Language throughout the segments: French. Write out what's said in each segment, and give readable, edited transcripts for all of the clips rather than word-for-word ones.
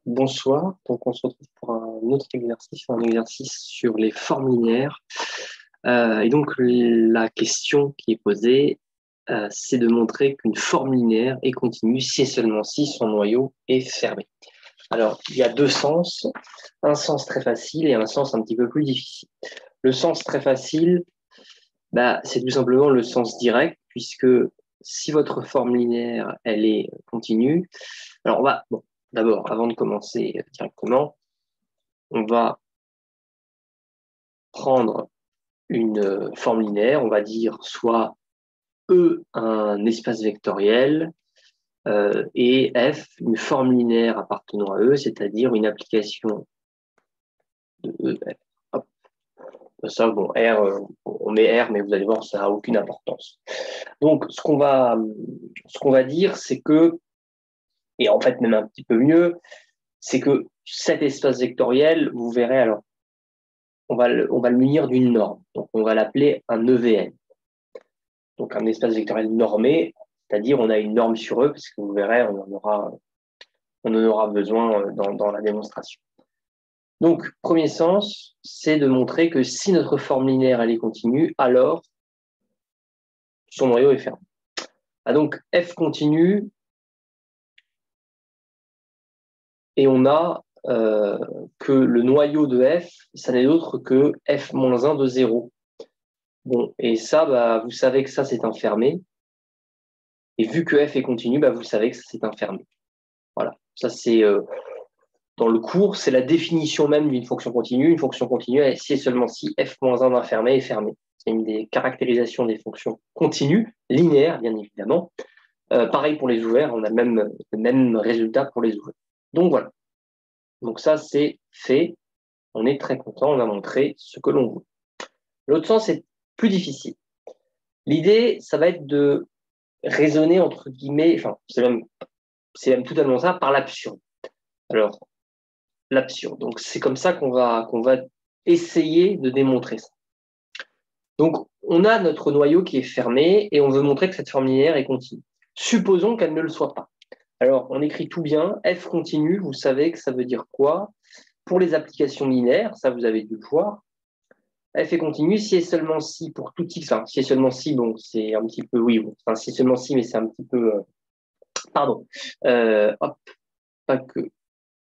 Bonsoir, donc on se retrouve pour un autre exercice sur les formes linéaires. Et donc la question qui est posée, c'est de montrer qu'une forme linéaire est continue si et seulement si son noyau est fermé. Alors, il y a deux sens, un sens très facile et un sens un petit peu plus difficile. Le sens très facile, c'est tout simplement le sens direct, puisque si votre forme linéaire, elle est continue, alors d'abord, avant de commencer directement, on va prendre une forme linéaire, on va dire soit E un espace vectoriel et F une forme linéaire appartenant à E, c'est-à-dire une application de E, F. Hop. Ça, bon, R, on met R, mais vous allez voir, ça n'a aucune importance. Donc, ce qu'on va dire, c'est que, et en fait même un petit peu mieux, c'est que cet espace vectoriel, vous verrez, alors, on va le munir d'une norme. Donc, on va l'appeler un EVN. Donc, un espace vectoriel normé, c'est-à-dire on a une norme sur eux, parce que vous verrez, on en aura besoin dans la démonstration. Donc, premier sens, c'est de montrer que si notre forme linéaire elle est continue, alors son noyau est fermé. Donc, F continue, et on a que le noyau de F, ça n'est d'autre que F-1 de 0. Bon, et ça, vous savez que ça, c'est un fermé. Et vu que F est continu, vous savez que ça, c'est un fermé. Voilà, ça, c'est... dans le cours, c'est la définition même d'une fonction continue. Une fonction continue, si et seulement si f-1 d'un fermé est fermé. C'est une des caractérisations des fonctions continues, linéaires, bien évidemment. Pareil pour les ouverts, on a le même résultat pour les ouverts. Donc voilà. Donc ça, c'est fait. On est très content, on a montré ce que l'on veut. L'autre sens est plus difficile. L'idée, ça va être de raisonner, entre guillemets, enfin, c'est même totalement ça, par l'absurde. Alors, l'absurde. Donc, c'est comme ça qu'on va essayer de démontrer ça. Donc, on a notre noyau qui est fermé et on veut montrer que cette forme linéaire est continue. Supposons qu'elle ne le soit pas. Alors, on écrit tout bien. F continue, vous savez que ça veut dire quoi? Pour les applications linéaires, ça vous avez dû le voir. F est continue si et seulement si pour tout x. Enfin, si et seulement si, bon, c'est un petit peu, oui, bon, enfin, si et seulement si, mais c'est un petit peu, pardon. Hop, pas que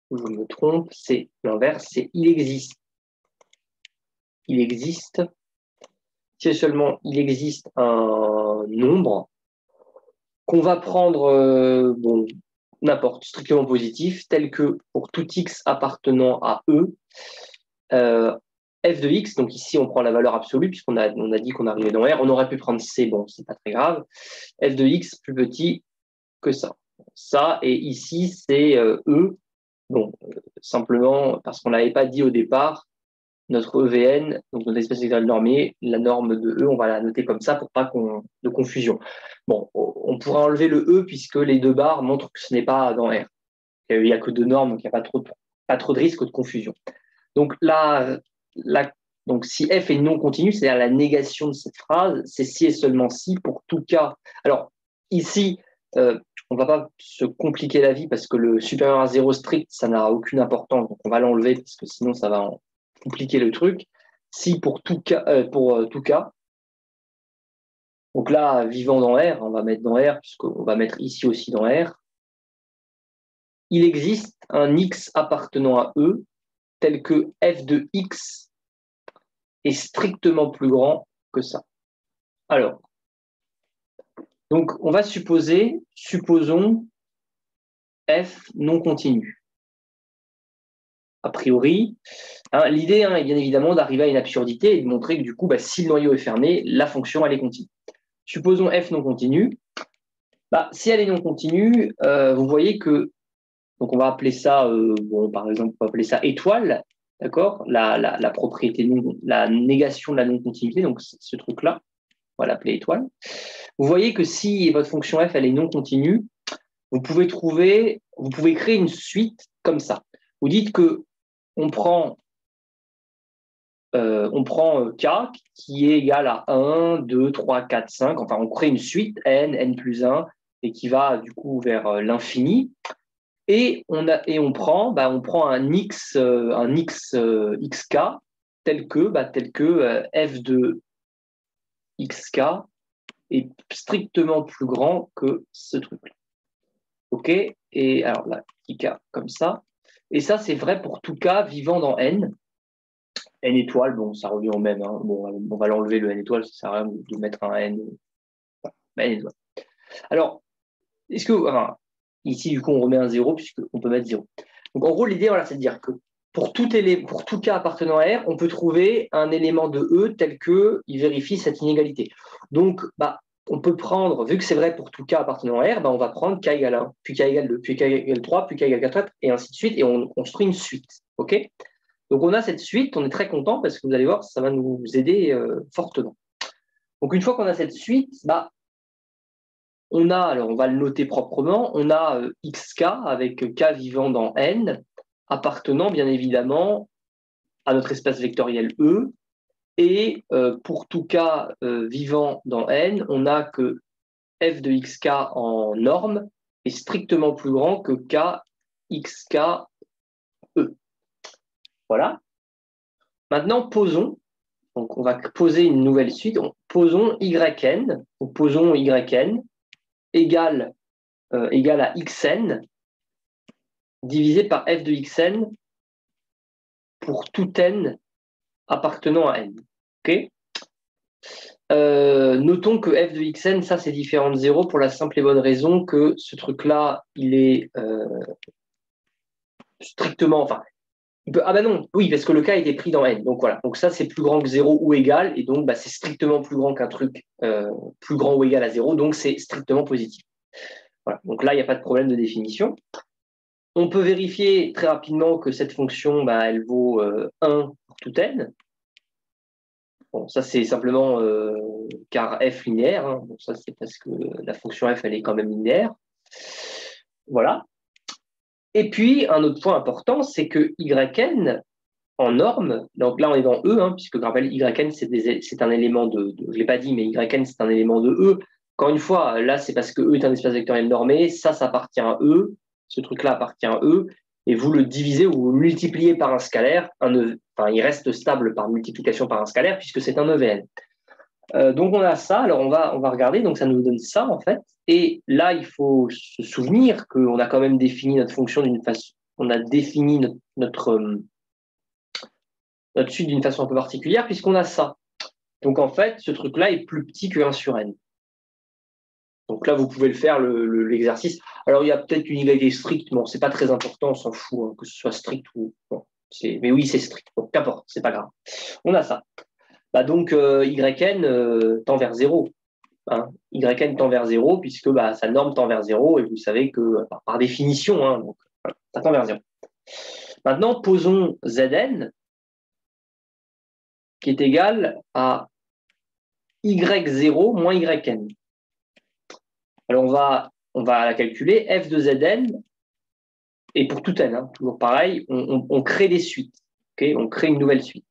je me trompe, c'est l'inverse, c'est il existe. Il existe. Si seulement il existe un nombre qu'on va prendre, n'importe, strictement positif, tel que pour tout x appartenant à E, f de x, donc ici on prend la valeur absolue, puisqu'on a dit qu'on arrivait dans R, on aurait pu prendre C, bon, c'est pas très grave, f de x plus petit que ça. Ça, et ici c'est E, bon, simplement parce qu'on l'avait pas dit au départ, notre EVN, donc notre espèce vectorielle normée, la norme de E, on va la noter comme ça pour pas de confusion. Bon, on pourra enlever le E puisque les deux barres montrent que ce n'est pas dans R. Il n'y a que deux normes, donc il n'y a pas trop de risque de confusion. Donc donc si F est non continu, c'est-à-dire la négation de cette phrase, c'est si et seulement si pour tout cas. Alors ici, on ne va pas se compliquer la vie parce que le supérieur à 0 strict, ça n'a aucune importance, donc on va l'enlever parce que sinon ça va compliquer le truc. Si pour tout cas, tout cas. Donc là, vivant dans R, on va mettre dans R, puisqu'on va mettre ici aussi dans R. Il existe un X appartenant à E, tel que f de X est strictement plus grand que ça. Alors, donc on va supposons F non continu. A priori, l'idée est bien évidemment d'arriver à une absurdité et de montrer que du coup, si le noyau est fermé, la fonction elle est continue. Supposons F non continu. Si elle est non continue, vous voyez que, donc on va appeler ça, par exemple, on va appeler ça étoile, d'accord, la propriété, la négation de la non-continuité, donc ce truc-là, on va l'appeler étoile. Vous voyez que si votre fonction f elle est non continue, vous pouvez créer une suite comme ça. Vous dites que on prend k qui est égal à 1, 2, 3, 4, 5. Enfin, on crée une suite n plus 1 et qui va du coup vers l'infini. on prend un x, xk tel que f de xk est strictement plus grand que ce truc-là. OK? Et alors là, k comme ça. Et ça, c'est vrai pour tout cas vivant dans n. N étoile, bon, ça revient au même. Hein. Bon, on va l'enlever, le n étoile, ça sert à rien de mettre un n. N étoile. Alors, ici, du coup, on remet un 0 puisqu'on peut mettre 0. Donc, en gros, l'idée, voilà, c'est de dire que pour tout cas appartenant à R, on peut trouver un élément de E tel qu'il vérifie cette inégalité. Donc, on peut prendre, vu que c'est vrai pour tout cas appartenant à R, on va prendre k égale 1, puis k égale 2, puis k égale 3, puis k égale 4, et ainsi de suite, et on construit une suite. OK? Donc, on a cette suite, on est très content parce que vous allez voir, ça va nous aider fortement. Donc, une fois qu'on a cette suite, on va le noter proprement, on a xk avec k vivant dans n, appartenant bien évidemment à notre espace vectoriel E, et pour tout cas vivant dans n, on a que f de xk en norme est strictement plus grand que k xk E. Voilà. Maintenant, posons. Donc, on va poser une nouvelle suite. Posons yn. Donc, posons yn égale à xn divisé par f de xn pour tout n appartenant à n. OK? Notons que f de xn, ça c'est différent de 0 pour la simple et bonne raison que ce truc-là, il est strictement. Enfin, non, oui, parce que le cas était pris dans n. Donc voilà. Donc ça, c'est plus grand que 0 ou égal. Et donc, c'est strictement plus grand qu'un truc plus grand ou égal à 0. Donc, c'est strictement positif. Voilà. Donc là, il n'y a pas de problème de définition. On peut vérifier très rapidement que cette fonction, elle vaut 1 pour tout n. Bon, ça, c'est simplement car f linéaire. Hein. Bon, ça, c'est parce que la fonction f, elle est quand même linéaire. Voilà. Et puis, un autre point important, c'est que yn, en norme, donc là, on est dans E, puisque, je rappelle, yn, c'est un élément de je ne l'ai pas dit, mais yn, c'est un élément de E. Encore une fois, là, c'est parce que E est un espace vectoriel normé, ça appartient à E, ce truc-là appartient à E, et vous le divisez ou vous le multipliez par un scalaire, il reste stable par multiplication par un scalaire, puisque c'est un EVN. Donc on a ça, alors on va regarder, donc ça nous donne ça en fait, et là il faut se souvenir qu'on a quand même défini notre fonction d'une façon, on a défini notre suite d'une façon un peu particulière puisqu'on a ça. Donc en fait, ce truc-là est plus petit que 1 sur n. Donc là, vous pouvez le faire, l'exercice. Alors il y a peut-être une égalité stricte, mais c'est pas très important, on s'en fout, que ce soit strict ou... Bon, mais oui, c'est strict, donc qu'importe, c'est pas grave. On a ça. Donc, yn tend vers 0. Yn tend vers 0, puisque sa norme tend vers 0, et vous savez que, par définition, donc, ça tend vers 0. Maintenant, posons Zn, qui est égal à y0 moins yn. Alors, on va la calculer. F de Zn, et pour tout n, toujours pareil, on crée des suites. Okay, on crée une nouvelle suite.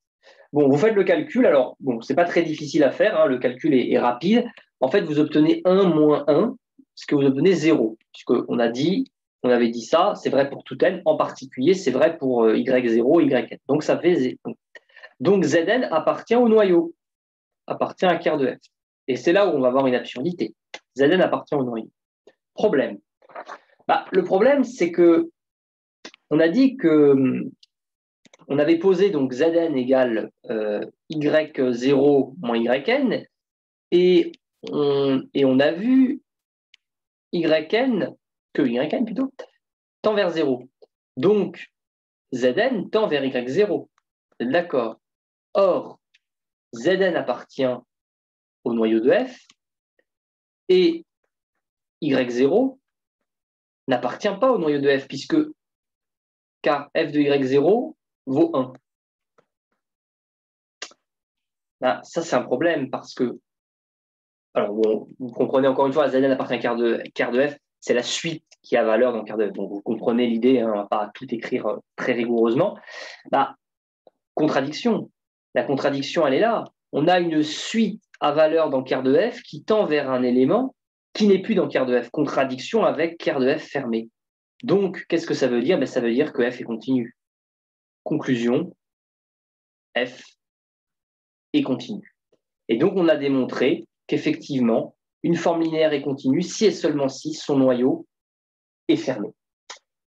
Bon, vous faites le calcul. Alors, bon, c'est pas très difficile à faire. Le calcul est rapide. En fait, vous obtenez 1 moins 1, ce que vous obtenez 0. Puisqu'on avait dit ça, c'est vrai pour tout n. En particulier, c'est vrai pour y0, yn. Donc, ça fait 0. Donc, Zn appartient au noyau, appartient à quart de f. Et c'est là où on va avoir une absurdité. Zn appartient au noyau. Problème. Le problème, c'est que on a dit que on avait posé donc Zn égale y0 moins yn, et on a vu yn plutôt, tend vers 0. Donc, Zn tend vers y0. D'accord. Or, Zn appartient au noyau de f, et y0 n'appartient pas au noyau de f, car f de y0 vaut 1. Ça, c'est un problème parce que, alors bon, vous comprenez encore une fois, Zn appartient à quart de f, c'est la suite qui a valeur dans quart de f. Donc vous comprenez l'idée, on ne va pas tout écrire très rigoureusement. Contradiction. La contradiction, elle est là. On a une suite à valeur dans quart de f qui tend vers un élément qui n'est plus dans quart de f. Contradiction avec quart de f fermé. Donc, qu'est-ce que ça veut dire? Ça veut dire que f est continu. Conclusion, f est continu. Et donc, on a démontré qu'effectivement, une forme linéaire est continue si et seulement si son noyau est fermé.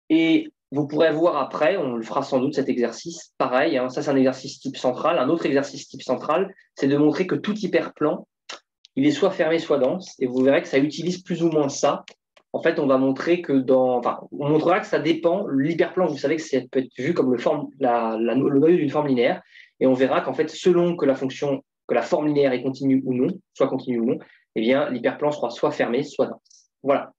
Et vous pourrez voir après, on le fera sans doute cet exercice, pareil, ça c'est un exercice type central. Un autre exercice type central, c'est de montrer que tout hyperplan, il est soit fermé, soit dense. Et vous verrez que ça utilise plus ou moins ça. En fait, on va montrer que on montrera que ça dépend. L'hyperplan, vous savez que ça peut être vu comme le noyau d'une forme linéaire. Et on verra qu'en fait, selon que la forme linéaire est continue ou non, soit continue ou non, eh bien, l'hyperplan sera soit fermé, soit dense. Voilà.